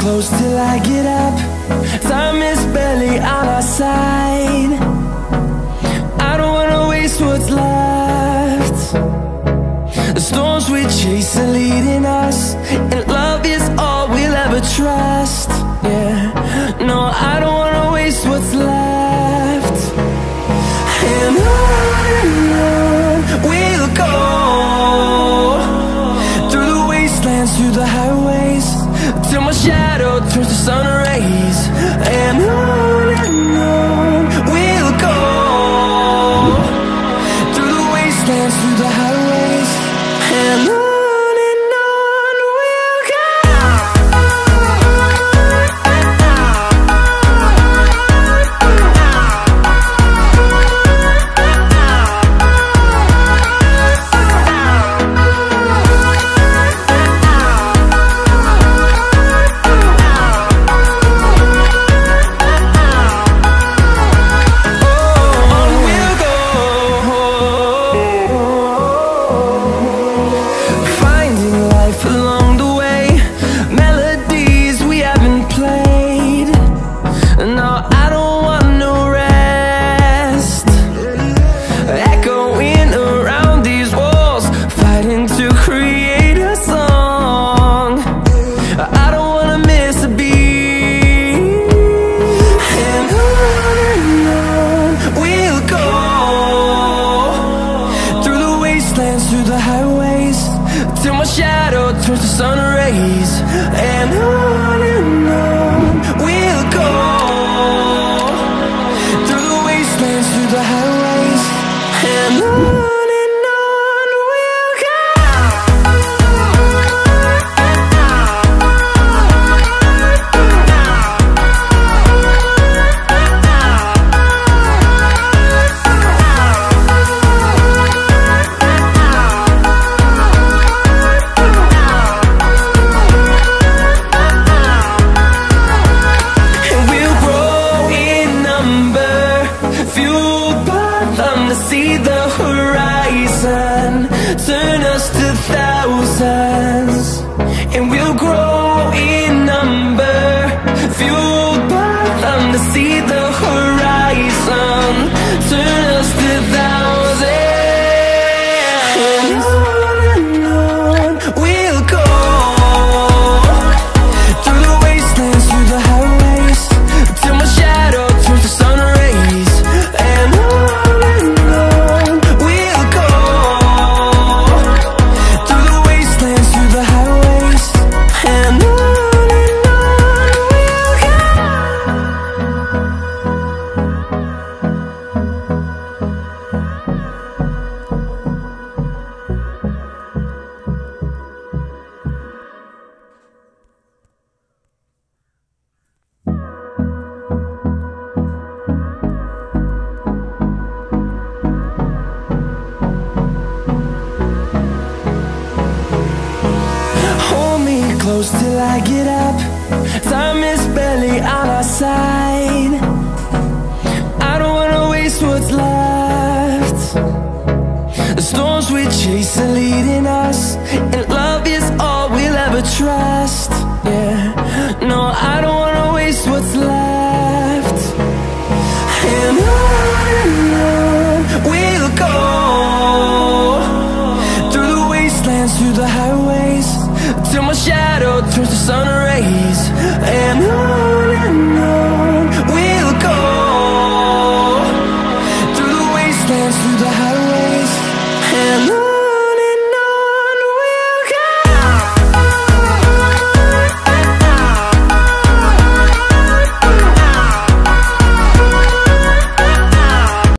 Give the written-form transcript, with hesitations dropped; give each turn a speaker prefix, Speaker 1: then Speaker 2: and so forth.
Speaker 1: Close till I get up. Time is barely on our side. I don't wanna waste what's left. The storms we chase are leading us, and love is all we'll ever trust. Yeah, no, I don't wanna waste what's left. And on we'll go, through the wastelands, through the highways, till my shadow turns to sun rays. And on we'll go, through the wastelands, through the highways, and on we'll go. Through the highways, till my shadow turns to sun rays. And on we'll go, through the wastelands, through the highways, and on. See the horizon turn us to thousands, and we'll grow in number, fueled by them. To see the horizon turn us to thousands, and on we'll go, through the wastelands, through the highways, till my shadow turns to sun rays. And close till I get up. Time is barely on our side. I don't wanna waste what's left. The storms we chase are leading us, and love is all we'll ever trust. Yeah, no, I don't wanna waste what's left. And on we'll go, through the wastelands, through the highways, till my shadow turns to sun rays. And on we'll go, through the wastelands, through the highways, and on.